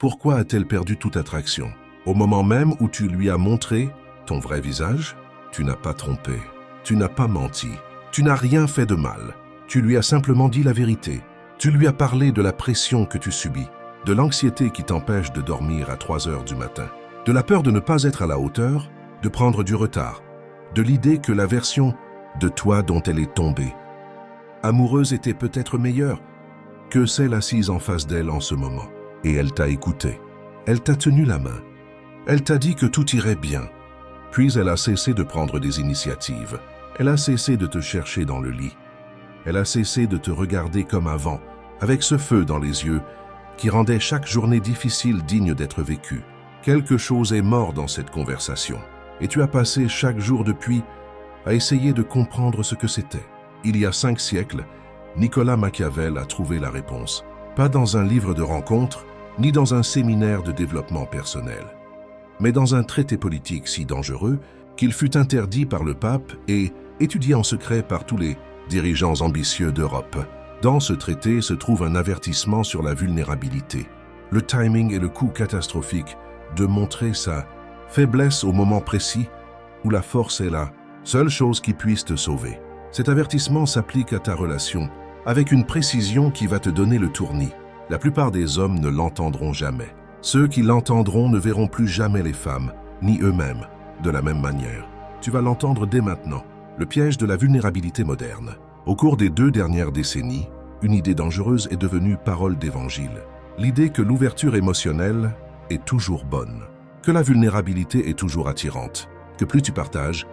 Pourquoi a-t-elle perdu toute attraction? Au moment même où tu lui as montré ton vrai visage, tu n'as pas trompé, tu n'as pas menti, tu n'as rien fait de mal. Tu lui as simplement dit la vérité. Tu lui as parlé de la pression que tu subis, de l'anxiété qui t'empêche de dormir à 3 heures du matin, de la peur de ne pas être à la hauteur, de prendre du retard, de l'idée que la version de toi dont elle est tombée amoureuse était peut-être meilleure que celle assise en face d'elle en ce moment. Et elle t'a écouté. Elle t'a tenu la main. Elle t'a dit que tout irait bien. Puis elle a cessé de prendre des initiatives. Elle a cessé de te chercher dans le lit. Elle a cessé de te regarder comme avant, avec ce feu dans les yeux qui rendait chaque journée difficile digne d'être vécue. Quelque chose est mort dans cette conversation. Et tu as passé chaque jour depuis à essayer de comprendre ce que c'était. Il y a 5 siècles, Nicolas Machiavel a trouvé la réponse. Pas dans un livre de rencontres, ni dans un séminaire de développement personnel, mais dans un traité politique si dangereux qu'il fut interdit par le pape et étudié en secret par tous les dirigeants ambitieux d'Europe. Dans ce traité se trouve un avertissement sur la vulnérabilité, le timing et le coût catastrophique de montrer sa faiblesse au moment précis où la force est la seule chose qui puisse te sauver. Cet avertissement s'applique à ta relation avec une précision qui va te donner le tournis. La plupart des hommes ne l'entendront jamais. Ceux qui l'entendront ne verront plus jamais les femmes, ni eux-mêmes, de la même manière. Tu vas l'entendre dès maintenant. Le piège de la vulnérabilité moderne. Au cours des 2 dernières décennies, une idée dangereuse est devenue parole d'évangile. L'idée que l'ouverture émotionnelle est toujours bonne, que la vulnérabilité est toujours attirante, que plus tu partages,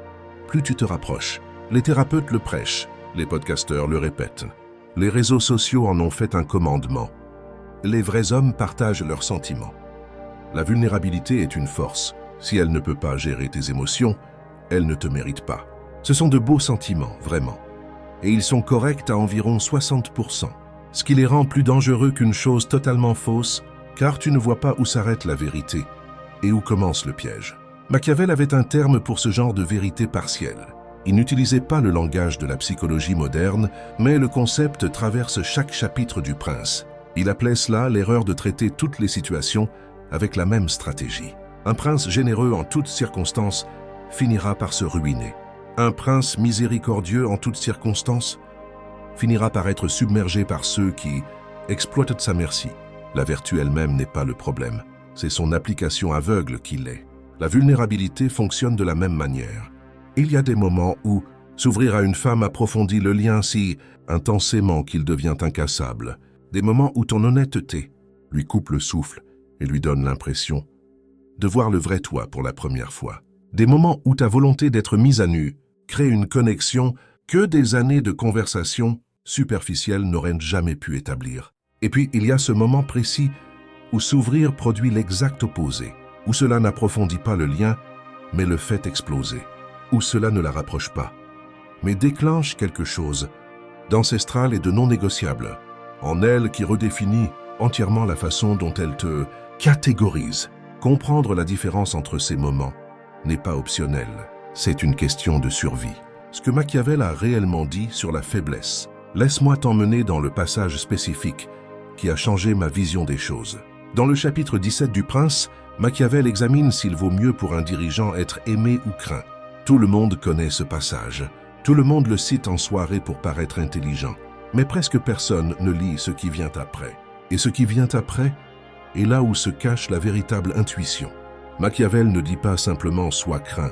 plus tu te rapproches. Les thérapeutes le prêchent, les podcasteurs le répètent. Les réseaux sociaux en ont fait un commandement. Les vrais hommes partagent leurs sentiments. La vulnérabilité est une force. Si elle ne peut pas gérer tes émotions, elle ne te mérite pas. Ce sont de beaux sentiments, vraiment. Et ils sont corrects à environ 60%. Ce qui les rend plus dangereux qu'une chose totalement fausse, car tu ne vois pas où s'arrête la vérité et où commence le piège. Machiavel avait un terme pour ce genre de vérité partielle. Il n'utilisait pas le langage de la psychologie moderne, mais le concept traverse chaque chapitre du Prince. Il appelait cela l'erreur de traiter toutes les situations avec la même stratégie. Un prince généreux en toutes circonstances finira par se ruiner. Un prince miséricordieux en toutes circonstances finira par être submergé par ceux qui exploitent sa merci. La vertu elle-même n'est pas le problème, c'est son application aveugle qui l'est. La vulnérabilité fonctionne de la même manière. Il y a des moments où s'ouvrir à une femme approfondit le lien si intensément qu'il devient incassable. Des moments où ton honnêteté lui coupe le souffle et lui donne l'impression de voir le vrai toi pour la première fois. Des moments où ta volonté d'être mise à nu crée une connexion que des années de conversation superficielle n'auraient jamais pu établir. Et puis, il y a ce moment précis où s'ouvrir produit l'exact opposé, où cela n'approfondit pas le lien, mais le fait exploser, où cela ne la rapproche pas, mais déclenche quelque chose d'ancestral et de non négociable, en elle qui redéfinit entièrement la façon dont elle te catégorise. Comprendre la différence entre ces moments n'est pas optionnel, c'est une question de survie. Ce que Machiavel a réellement dit sur la faiblesse, laisse-moi t'emmener dans le passage spécifique qui a changé ma vision des choses. Dans le chapitre 17 du Prince, Machiavel examine s'il vaut mieux pour un dirigeant être aimé ou craint. Tout le monde connaît ce passage. Tout le monde le cite en soirée pour paraître intelligent. Mais presque personne ne lit ce qui vient après. Et ce qui vient après est là où se cache la véritable intuition. Machiavel ne dit pas simplement « sois craint ».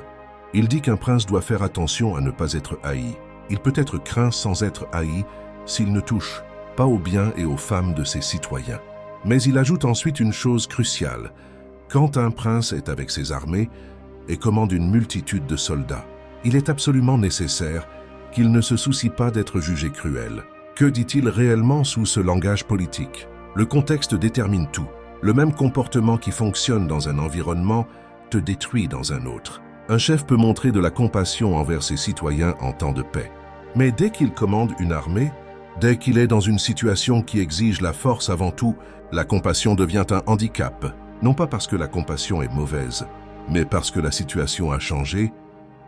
Il dit qu'un prince doit faire attention à ne pas être haï. Il peut être craint sans être haï s'il ne touche pas aux biens et aux femmes de ses citoyens. Mais il ajoute ensuite une chose cruciale. Quand un prince est avec ses armées et commande une multitude de soldats, il est absolument nécessaire qu'il ne se soucie pas d'être jugé cruel. Que dit-il réellement sous ce langage politique? Le contexte détermine tout. Le même comportement qui fonctionne dans un environnement te détruit dans un autre. Un chef peut montrer de la compassion envers ses citoyens en temps de paix. Mais dès qu'il commande une armée, dès qu'il est dans une situation qui exige la force avant tout, la compassion devient un handicap. Non pas parce que la compassion est mauvaise, mais parce que la situation a changé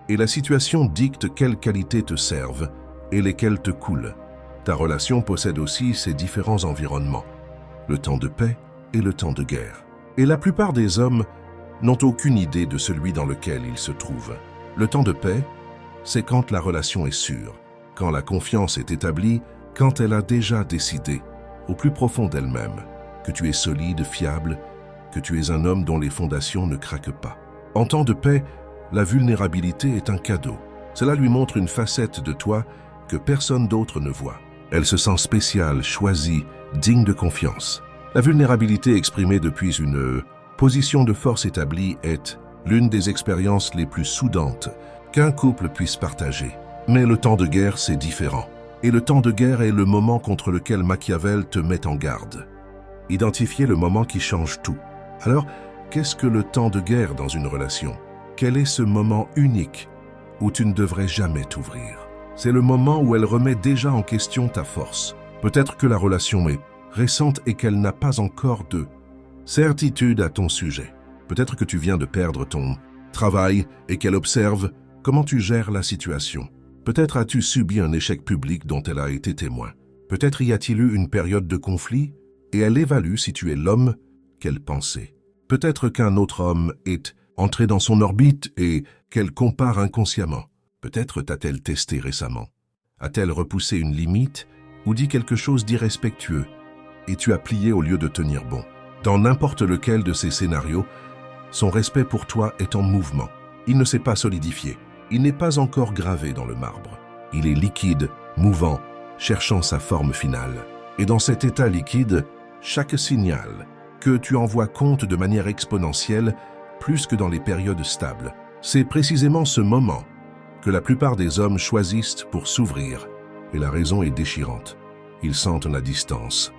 et la situation dicte quelles qualités te servent et lesquelles te coulent. Ta relation possède aussi ses différents environnements, le temps de paix et le temps de guerre. Et la plupart des hommes n'ont aucune idée de celui dans lequel ils se trouvent. Le temps de paix, c'est quand la relation est sûre, quand la confiance est établie, quand elle a déjà décidé, au plus profond d'elle-même, que tu es solide, fiable, que tu es un homme dont les fondations ne craquent pas. En temps de paix, la vulnérabilité est un cadeau. Cela lui montre une facette de toi que personne d'autre ne voit. Elle se sent spéciale, choisie, digne de confiance. La vulnérabilité exprimée depuis une position de force établie est l'une des expériences les plus soudantes qu'un couple puisse partager. Mais le temps de guerre, c'est différent. Et le temps de guerre est le moment contre lequel Machiavel te met en garde. Identifier le moment qui change tout. Alors, qu'est-ce que le temps de guerre dans une relation? Quel est ce moment unique où tu ne devrais jamais t'ouvrir? C'est le moment où elle remet déjà en question ta force. Peut-être que la relation est récente et qu'elle n'a pas encore de certitude à ton sujet. Peut-être que tu viens de perdre ton travail et qu'elle observe comment tu gères la situation. Peut-être as-tu subi un échec public dont elle a été témoin. Peut-être y a-t-il eu une période de conflit et elle évalue si tu es l'homme qu'elle pensait. Peut-être qu'un autre homme est entré dans son orbite et qu'elle compare inconsciemment. Peut-être t'a-t-elle testé récemment. A-t-elle repoussé une limite ou dit quelque chose d'irrespectueux et tu as plié au lieu de tenir bon. Dans n'importe lequel de ces scénarios, son respect pour toi est en mouvement. Il ne s'est pas solidifié. Il n'est pas encore gravé dans le marbre. Il est liquide, mouvant, cherchant sa forme finale. Et dans cet état liquide, chaque signal que tu envoies compte de manière exponentielle plus que dans les périodes stables. C'est précisément ce moment que la plupart des hommes choisissent pour s'ouvrir. Et la raison est déchirante. Ils sentent la distance.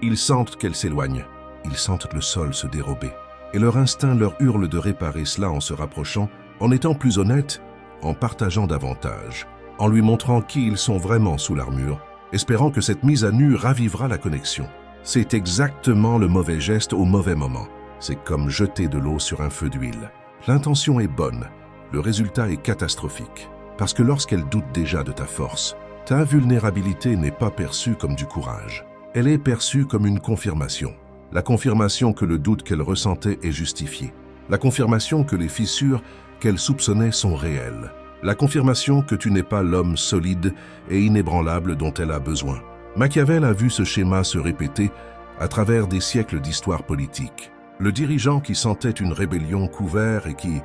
Ils sentent qu'elle s'éloigne. Ils sentent le sol se dérober. Et leur instinct leur hurle de réparer cela en se rapprochant, en étant plus honnêtes, en partageant davantage, en lui montrant qui ils sont vraiment sous l'armure, espérant que cette mise à nu ravivera la connexion. C'est exactement le mauvais geste au mauvais moment. C'est comme jeter de l'eau sur un feu d'huile. L'intention est bonne, le résultat est catastrophique. Parce que lorsqu'elle doute déjà de ta force, ta vulnérabilité n'est pas perçue comme du courage. Elle est perçue comme une confirmation. La confirmation que le doute qu'elle ressentait est justifié. La confirmation que les fissures qu'elle soupçonnait sont réelles. La confirmation que tu n'es pas l'homme solide et inébranlable dont elle a besoin. Machiavel a vu ce schéma se répéter à travers des siècles d'histoire politique. Le dirigeant qui sentait une rébellion couvert et qui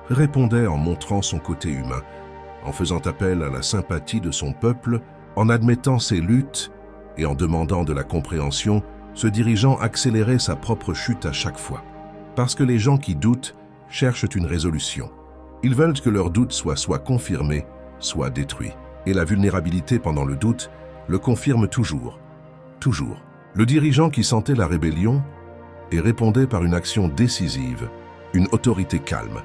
répondait en montrant son côté humain, en faisant appel à la sympathie de son peuple, en admettant ses luttes et en demandant de la compréhension, ce dirigeant accélérait sa propre chute à chaque fois. Parce que les gens qui doutent cherchent une résolution. Ils veulent que leur doute soit confirmé, soit détruit. Et la vulnérabilité pendant le doute le confirme toujours. Toujours. Le dirigeant qui sentait la rébellion et répondait par une action décisive, une autorité calme,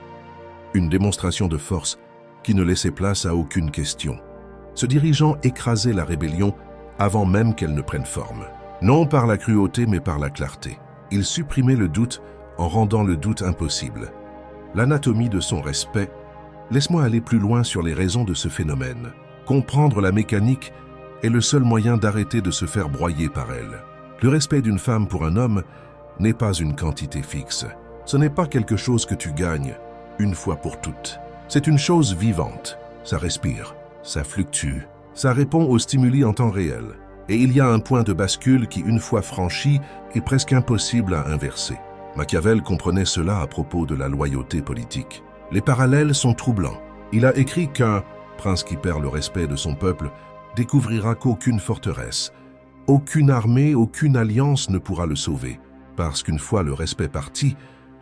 une démonstration de force qui ne laissait place à aucune question. Ce dirigeant écrasait la rébellion avant même qu'elle ne prenne forme. Non par la cruauté, mais par la clarté. Il supprimait le doute en rendant le doute impossible. L'anatomie de son respect. Laisse-moi aller plus loin sur les raisons de ce phénomène. Comprendre la mécanique est le seul moyen d'arrêter de se faire broyer par elle. Le respect d'une femme pour un homme n'est pas une quantité fixe. Ce n'est pas quelque chose que tu gagnes une fois pour toutes. C'est une chose vivante. Ça respire, ça fluctue, ça répond aux stimuli en temps réel. Et il y a un point de bascule qui, une fois franchi, est presque impossible à inverser. Machiavel comprenait cela à propos de la loyauté politique. Les parallèles sont troublants. Il a écrit qu'un prince qui perd le respect de son peuple découvrira qu'aucune forteresse, aucune armée, aucune alliance ne pourra le sauver, parce qu'une fois le respect parti,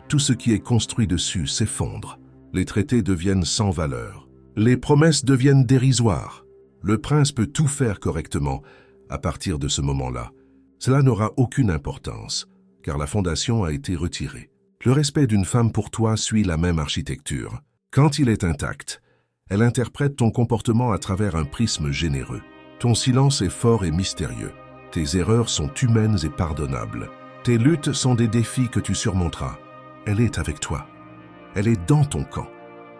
tout ce qui est construit dessus s'effondre. Les traités deviennent sans valeur. Les promesses deviennent dérisoires. Le prince peut tout faire correctement à partir de ce moment-là. Cela n'aura aucune importance, car la fondation a été retirée. Le respect d'une femme pour toi suit la même architecture. Quand il est intact, elle interprète ton comportement à travers un prisme généreux. Ton silence est fort et mystérieux. Tes erreurs sont humaines et pardonnables. Tes luttes sont des défis que tu surmonteras. Elle est avec toi. Elle est dans ton camp.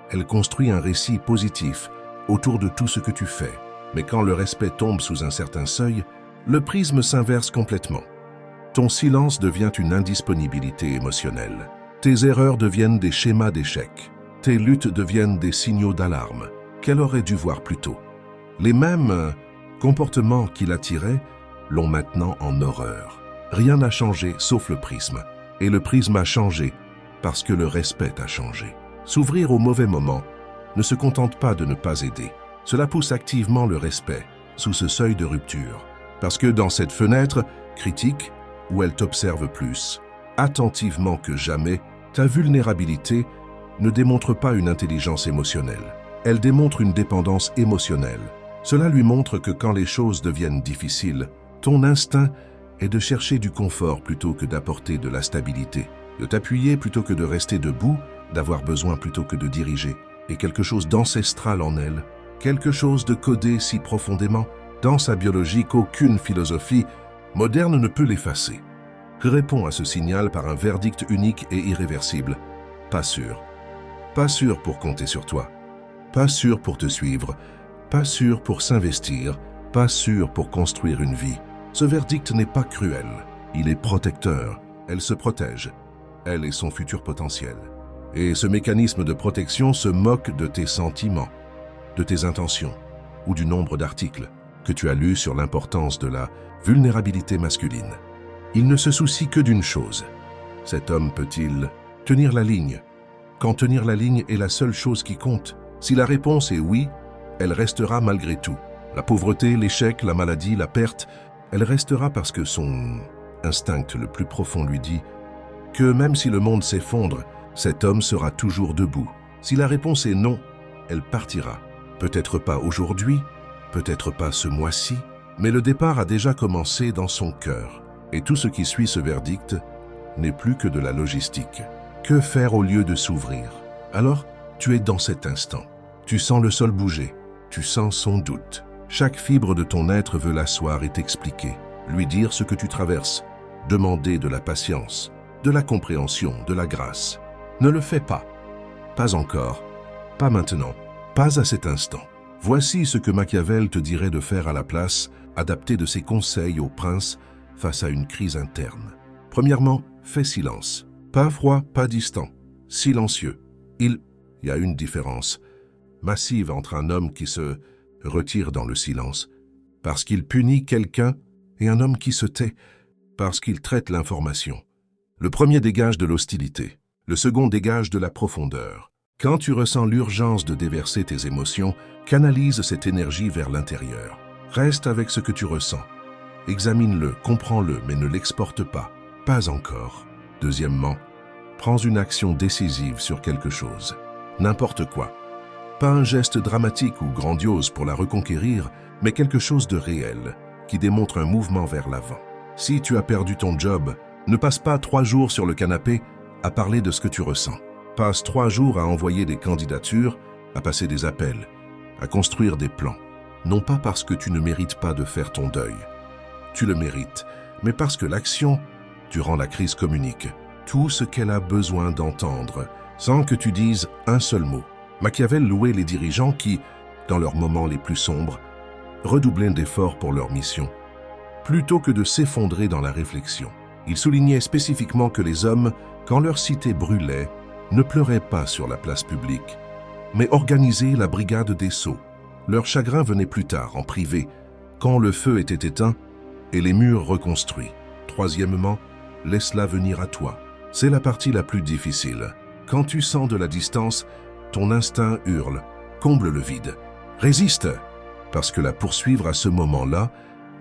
Elle construit un récit positif autour de tout ce que tu fais. Mais quand le respect tombe sous un certain seuil, le prisme s'inverse complètement. Ton silence devient une indisponibilité émotionnelle. Tes erreurs deviennent des schémas d'échec. Tes luttes deviennent des signaux d'alarme qu'elle aurait dû voir plus tôt. Les mêmes comportements qui l'attiraient l'ont maintenant en horreur. Rien n'a changé sauf le prisme. Et le prisme a changé parce que le respect a changé. S'ouvrir au mauvais moment ne se contente pas de ne pas aider. Cela pousse activement le respect sous ce seuil de rupture. Parce que dans cette fenêtre critique, où elle t'observe plus, attentivement que jamais, ta vulnérabilité ne démontre pas une intelligence émotionnelle. Elle démontre une dépendance émotionnelle. Cela lui montre que quand les choses deviennent difficiles, ton instinct est de chercher du confort plutôt que d'apporter de la stabilité, de t'appuyer plutôt que de rester debout, d'avoir besoin plutôt que de diriger. Et quelque chose d'ancestral en elle, quelque chose de codé si profondément dans sa biologie qu'aucune philosophie moderne ne peut l'effacer. Réponds à ce signal par un verdict unique et irréversible. Pas sûr. Pas sûr pour compter sur toi. Pas sûr pour te suivre. Pas sûr pour s'investir. Pas sûr pour construire une vie. Ce verdict n'est pas cruel. Il est protecteur. Elle se protège. Elle et son futur potentiel. Et ce mécanisme de protection se moque de tes sentiments, de tes intentions ou du nombre d'articles que tu as lus sur l'importance de la vulnérabilité masculine. Il ne se soucie que d'une chose. Cet homme peut-il tenir la ligne? Quand tenir la ligne est la seule chose qui compte, si la réponse est oui, elle restera malgré tout. La pauvreté, l'échec, la maladie, la perte, elle restera parce que son instinct le plus profond lui dit que même si le monde s'effondre, cet homme sera toujours debout. Si la réponse est non, elle partira. Peut-être pas aujourd'hui, peut-être pas ce mois-ci, mais le départ a déjà commencé dans son cœur. Et tout ce qui suit ce verdict n'est plus que de la logistique. Que faire au lieu de s'ouvrir? Alors, tu es dans cet instant. Tu sens le sol bouger. Tu sens son doute. Chaque fibre de ton être veut l'asseoir et t'expliquer. Lui dire ce que tu traverses. Demander de la patience, de la compréhension, de la grâce. Ne le fais pas. Pas encore. Pas maintenant. Pas à cet instant. Voici ce que Machiavel te dirait de faire à la place, adapté de ses conseils au prince face à une crise interne. Premièrement, fais silence. Pas froid, pas distant. Silencieux. Il y a une différence massive entre un homme qui se retire dans le silence parce qu'il punit quelqu'un et un homme qui se tait parce qu'il traite l'information. Le premier dégage de l'hostilité. Le second dégage de la profondeur. Quand tu ressens l'urgence de déverser tes émotions, canalise cette énergie vers l'intérieur. Reste avec ce que tu ressens. Examine-le, comprends-le, mais ne l'exporte pas. Pas encore. Deuxièmement, prends une action décisive sur quelque chose. N'importe quoi. Pas un geste dramatique ou grandiose pour la reconquérir, mais quelque chose de réel, qui démontre un mouvement vers l'avant. Si tu as perdu ton job, ne passe pas 3 jours sur le canapé à parler de ce que tu ressens. Passe 3 jours à envoyer des candidatures, à passer des appels, à construire des plans. Non pas parce que tu ne mérites pas de faire ton deuil. Tu le mérites, mais parce que l'action, durant la crise, communique tout ce qu'elle a besoin d'entendre, sans que tu dises un seul mot. Machiavel louait les dirigeants qui, dans leurs moments les plus sombres, redoublaient d'efforts pour leur mission, plutôt que de s'effondrer dans la réflexion. Il soulignait spécifiquement que les hommes, quand leur cité brûlait, ne pleuraient pas sur la place publique, mais organisaient la brigade des sceaux. Leur chagrin venait plus tard, en privé, quand le feu était éteint et les murs reconstruits. Troisièmement, laisse-la venir à toi. C'est la partie la plus difficile. Quand tu sens de la distance, ton instinct hurle, comble le vide. Résiste, parce que la poursuivre à ce moment-là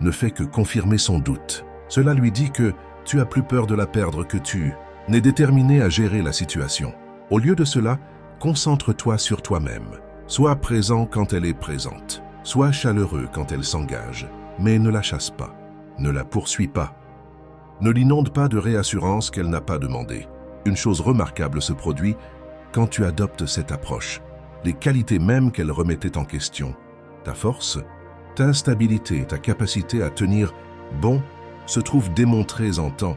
ne fait que confirmer son doute. Cela lui dit que tu as plus peur de la perdre que tu n'es déterminé à gérer la situation. Au lieu de cela, concentre-toi sur toi-même. Sois présent quand elle est présente. Sois chaleureux quand elle s'engage. Mais ne la chasse pas. Ne la poursuis pas. Ne l'inonde pas de réassurance qu'elle n'a pas demandé. Une chose remarquable se produit quand tu adoptes cette approche. Les qualités mêmes qu'elle remettait en question, ta force, ta stabilité, ta capacité à tenir bon, se trouvent démontrées en temps,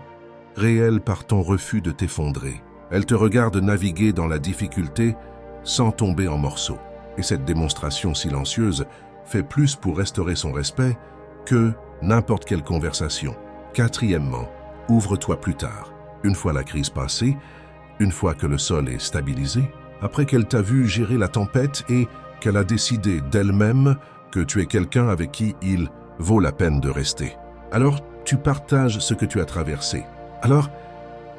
réelles par ton refus de t'effondrer. Elle te regarde naviguer dans la difficulté sans tomber en morceaux. Et cette démonstration silencieuse fait plus pour restaurer son respect que n'importe quelle conversation. Quatrièmement, Ouvre-toi plus tard. Une fois la crise passée, une fois que le sol est stabilisé, après qu'elle t'a vu gérer la tempête et qu'elle a décidé d'elle-même que tu es quelqu'un avec qui il vaut la peine de rester. Alors, tu partages ce que tu as traversé. Alors,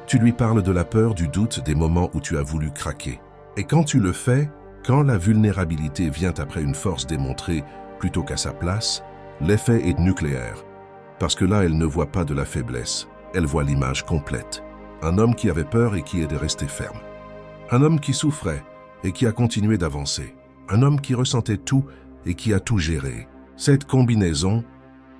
tu lui parles de la peur, du doute, des moments où tu as voulu craquer. Et quand tu le fais, quand la vulnérabilité vient après une force démontrée plutôt qu'à sa place, l'effet est nucléaire. Parce que là, elle ne voit pas de la faiblesse, elle voit l'image complète. Un homme qui avait peur et qui est resté ferme. Un homme qui souffrait et qui a continué d'avancer. Un homme qui ressentait tout et qui a tout géré. Cette combinaison,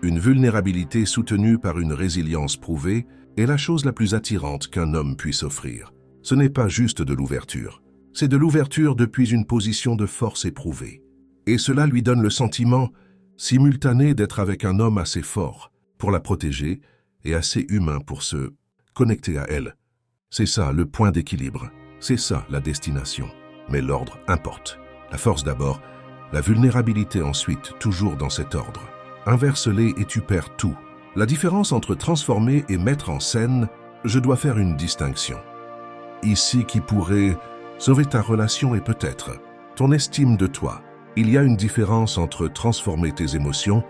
une vulnérabilité soutenue par une résilience prouvée, est la chose la plus attirante qu'un homme puisse offrir. Ce n'est pas juste de l'ouverture. C'est de l'ouverture depuis une position de force éprouvée. Et cela lui donne le sentiment simultané d'être avec un homme assez fort pour la protéger et assez humain pour se connecter à elle. C'est ça le point d'équilibre. C'est ça la destination. Mais l'ordre importe. La force d'abord, la vulnérabilité ensuite, toujours dans cet ordre. Inverse-les et tu perds tout. La différence entre transformer et mettre en scène, je dois faire une distinction. Ici qui pourrait sauver ta relation et peut-être ton estime de toi. Il y a une différence entre transformer tes émotions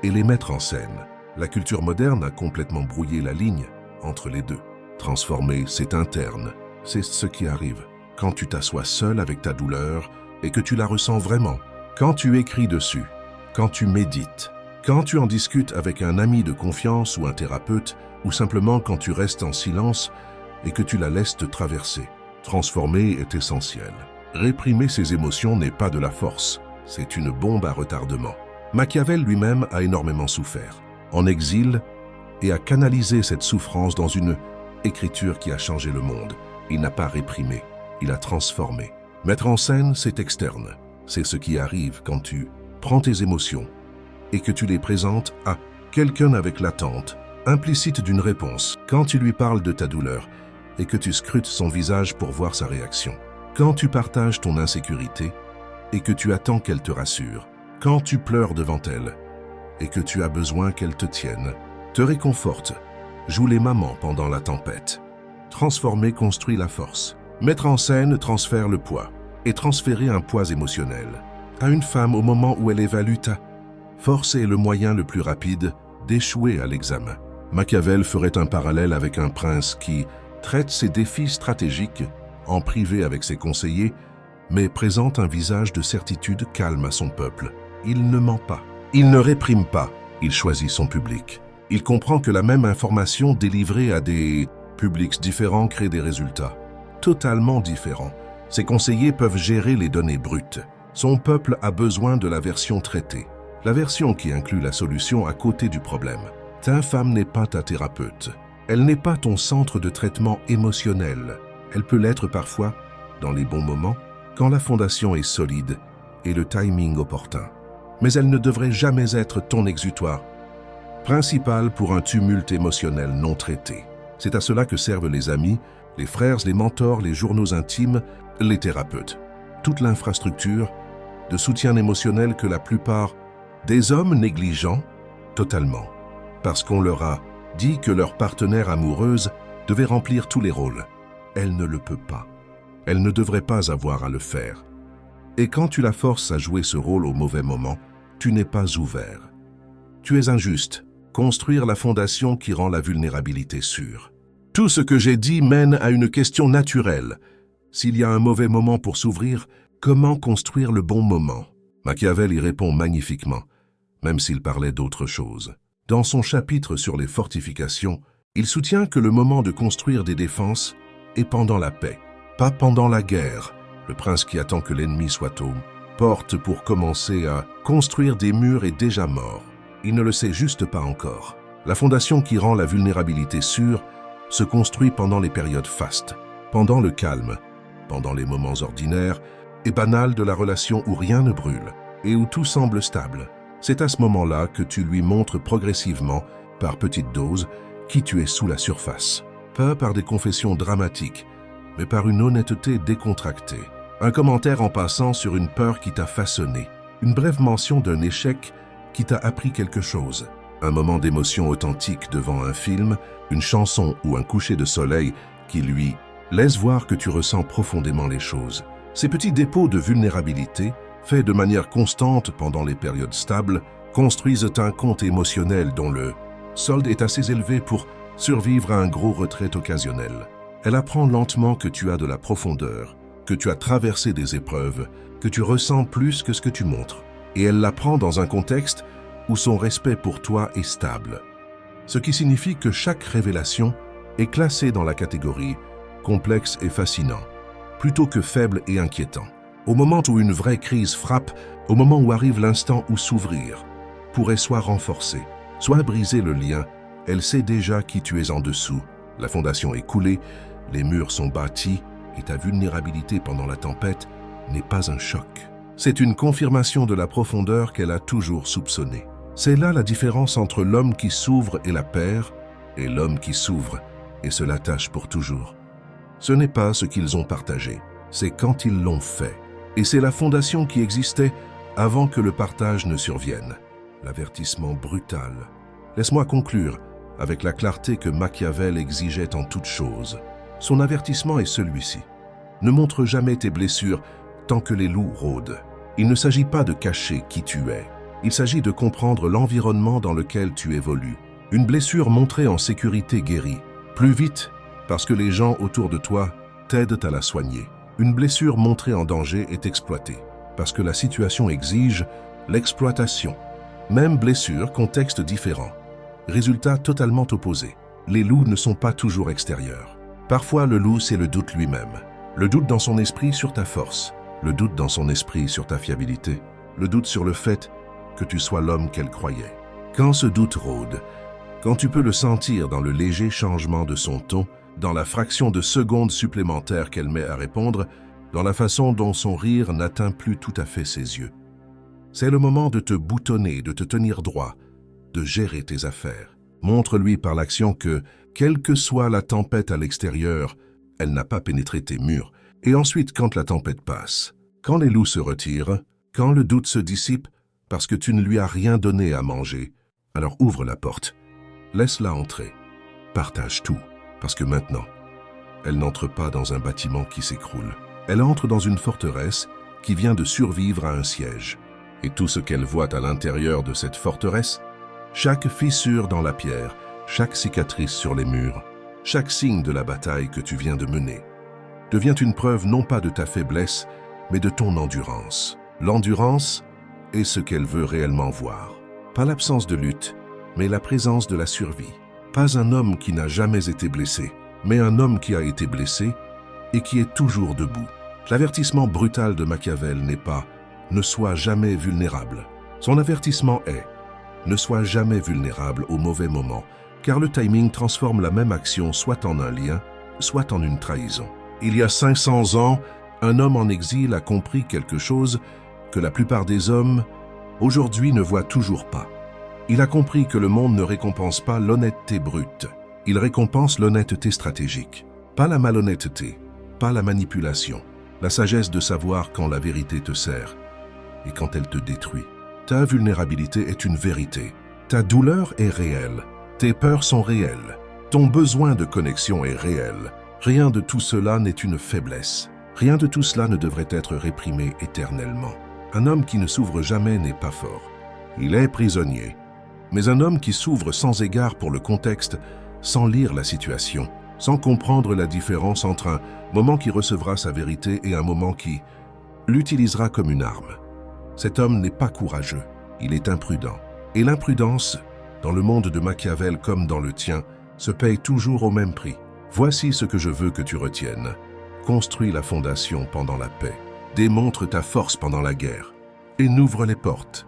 et les mettre en scène. La culture moderne a complètement brouillé la ligne entre les deux. Transformer, c'est interne. C'est ce qui arrive quand tu t'assois seul avec ta douleur et que tu la ressens vraiment. Quand tu écris dessus, quand tu médites, quand tu en discutes avec un ami de confiance ou un thérapeute, ou simplement quand tu restes en silence et que tu la laisses te traverser. Transformer est essentiel. Réprimer ses émotions n'est pas de la force, c'est une bombe à retardement. Machiavel lui-même a énormément souffert, en exil, et a canalisé cette souffrance dans une écriture qui a changé le monde. Il n'a pas réprimé, il a transformé. Mettre en scène, c'est externe. C'est ce qui arrive quand tu prends tes émotions et que tu les présentes à quelqu'un avec l'attente implicite d'une réponse. Quand tu lui parles de ta douleur et que tu scrutes son visage pour voir sa réaction. Quand tu partages ton insécurité et que tu attends qu'elle te rassure. Quand tu pleures devant elle et que tu as besoin qu'elle te tienne, te réconforte, joue les mamans pendant la tempête. Transformer construit la force. Mettre en scène transfère le poids et transférer un poids émotionnel à une femme au moment où elle évalue ta force est le moyen le plus rapide d'échouer à l'examen. Machiavel ferait un parallèle avec un prince qui traite ses défis stratégiques en privé avec ses conseillers, mais présente un visage de certitude calme à son peuple. Il ne ment pas, il ne réprime pas, il choisit son public. Il comprend que la même information délivrée à des publics différents crée des résultats totalement différents. Ses conseillers peuvent gérer les données brutes. Son peuple a besoin de la version traitée, la version qui inclut la solution à côté du problème. Ta femme n'est pas ta thérapeute. Elle n'est pas ton centre de traitement émotionnel. Elle peut l'être parfois, dans les bons moments, quand la fondation est solide et le timing opportun. Mais elle ne devrait jamais être ton exutoire principal pour un tumulte émotionnel non traité. C'est à cela que servent les amis, les frères, les mentors, les journaux intimes, les thérapeutes. Toute l'infrastructure de soutien émotionnel que la plupart des hommes négligent totalement, parce qu'on leur a dit que leur partenaire amoureuse devait remplir tous les rôles. Elle ne le peut pas. Elle ne devrait pas avoir à le faire. Et quand tu la forces à jouer ce rôle au mauvais moment, tu n'es pas ouvert. Tu es injuste. Construire la fondation qui rend la vulnérabilité sûre. Tout ce que j'ai dit mène à une question naturelle. S'il y a un mauvais moment pour s'ouvrir, comment construire le bon moment? Machiavel y répond magnifiquement, même s'il parlait d'autre chose. Dans son chapitre sur les fortifications, il soutient que le moment de construire des défenses est pendant la paix, pas pendant la guerre. Le prince qui attend que l'ennemi soit aux portes pour commencer à construire des murs est déjà mort. Il ne le sait juste pas encore. La fondation qui rend la vulnérabilité sûre se construit pendant les périodes fastes, pendant le calme, pendant les moments ordinaires et banals de la relation où rien ne brûle et où tout semble stable. C'est à ce moment-là que tu lui montres progressivement, par petites doses, qui tu es sous la surface. Pas par des confessions dramatiques, mais par une honnêteté décontractée. Un commentaire en passant sur une peur qui t'a façonné, une brève mention d'un échec qui t'a appris quelque chose. Un moment d'émotion authentique devant un film, une chanson ou un coucher de soleil qui lui laisse voir que tu ressens profondément les choses. Ces petits dépôts de vulnérabilité, faits de manière constante pendant les périodes stables, construisent un compte émotionnel dont le solde est assez élevé pour survivre à un gros retrait occasionnel. Elle apprend lentement que tu as de la profondeur, que tu as traversé des épreuves, que tu ressens plus que ce que tu montres. Et elle l'apprend dans un contexte où son respect pour toi est stable. Ce qui signifie que chaque révélation est classée dans la catégorie complexe et fascinant, plutôt que faible et inquiétant. Au moment où une vraie crise frappe, au moment où arrive l'instant où s'ouvrir pourrait soit renforcer, soit briser le lien, elle sait déjà qui tu es en dessous. La fondation est coulée, les murs sont bâtis et ta vulnérabilité pendant la tempête n'est pas un choc. C'est une confirmation de la profondeur qu'elle a toujours soupçonnée. C'est là la différence entre l'homme qui s'ouvre et la perd et l'homme qui s'ouvre et se l'attache pour toujours. Ce n'est pas ce qu'ils ont partagé, c'est quand ils l'ont fait. Et c'est la fondation qui existait avant que le partage ne survienne. L'avertissement brutal. Laisse-moi conclure avec la clarté que Machiavel exigeait en toute chose. Son avertissement est celui-ci. Ne montre jamais tes blessures tant que les loups rôdent. Il ne s'agit pas de cacher qui tu es. Il s'agit de comprendre l'environnement dans lequel tu évolues. Une blessure montrée en sécurité guérit. Plus vite, parce que les gens autour de toi t'aident à la soigner. Une blessure montrée en danger est exploitée, parce que la situation exige l'exploitation. Même blessure, contexte différent. Résultat totalement opposé. Les loups ne sont pas toujours extérieurs. Parfois, le loup, c'est le doute lui-même. Le doute dans son esprit sur ta force. Le doute dans son esprit sur ta fiabilité. Le doute sur le fait que tu sois l'homme qu'elle croyait. Quand ce doute rôde, quand tu peux le sentir dans le léger changement de son ton, dans la fraction de seconde supplémentaire qu'elle met à répondre, dans la façon dont son rire n'atteint plus tout à fait ses yeux. C'est le moment de te boutonner, de te tenir droit, de gérer tes affaires. Montre-lui par l'action que, quelle que soit la tempête à l'extérieur, elle n'a pas pénétré tes murs. Et ensuite, quand la tempête passe, quand les loups se retirent, quand le doute se dissipe, parce que tu ne lui as rien donné à manger, alors ouvre la porte, laisse-la entrer, partage tout, parce que maintenant, elle n'entre pas dans un bâtiment qui s'écroule. Elle entre dans une forteresse qui vient de survivre à un siège. Et tout ce qu'elle voit à l'intérieur de cette forteresse, chaque fissure dans la pierre, chaque cicatrice sur les murs, chaque signe de la bataille que tu viens de mener, devient une preuve non pas de ta faiblesse, mais de ton endurance. L'endurance est ce qu'elle veut réellement voir. Pas l'absence de lutte, mais la présence de la survie. Pas un homme qui n'a jamais été blessé, mais un homme qui a été blessé et qui est toujours debout. L'avertissement brutal de Machiavel n'est pas « ne sois jamais vulnérable ». Son avertissement est « ne sois jamais vulnérable au mauvais moment », car le timing transforme la même action soit en un lien, soit en une trahison. Il y a 500 ans, un homme en exil a compris quelque chose que la plupart des hommes aujourd'hui ne voient toujours pas. Il a compris que le monde ne récompense pas l'honnêteté brute, il récompense l'honnêteté stratégique. Pas la malhonnêteté, pas la manipulation, la sagesse de savoir quand la vérité te sert et quand elle te détruit. Ta vulnérabilité est une vérité, ta douleur est réelle, tes peurs sont réelles, ton besoin de connexion est réel. Rien de tout cela n'est une faiblesse. Rien de tout cela ne devrait être réprimé éternellement. Un homme qui ne s'ouvre jamais n'est pas fort. Il est prisonnier. Mais un homme qui s'ouvre sans égard pour le contexte, sans lire la situation, sans comprendre la différence entre un moment qui recevra sa vérité et un moment qui l'utilisera comme une arme. Cet homme n'est pas courageux, il est imprudent. Et l'imprudence, dans le monde de Machiavel comme dans le tien, se paye toujours au même prix. Voici ce que je veux que tu retiennes. Construis la fondation pendant la paix. Démontre ta force pendant la guerre. Et n'ouvre les portes.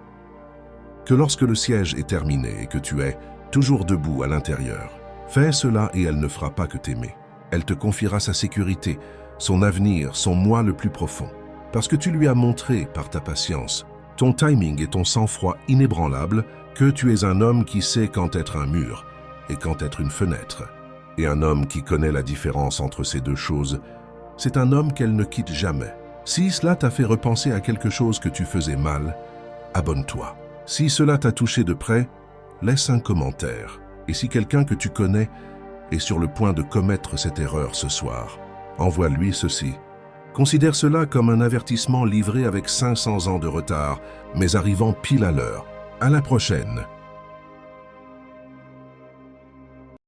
Que lorsque le siège est terminé et que tu es toujours debout à l'intérieur, fais cela et elle ne fera pas que t'aimer. Elle te confiera sa sécurité, son avenir, son moi le plus profond. Parce que tu lui as montré par ta patience, ton timing et ton sang-froid inébranlable que tu es un homme qui sait quand être un mur et quand être une fenêtre. Et un homme qui connaît la différence entre ces deux choses, c'est un homme qu'elle ne quitte jamais. Si cela t'a fait repenser à quelque chose que tu faisais mal, abonne-toi. Si cela t'a touché de près, laisse un commentaire. Et si quelqu'un que tu connais est sur le point de commettre cette erreur ce soir, envoie-lui ceci. Considère cela comme un avertissement livré avec 500 ans de retard, mais arrivant pile à l'heure. À la prochaine.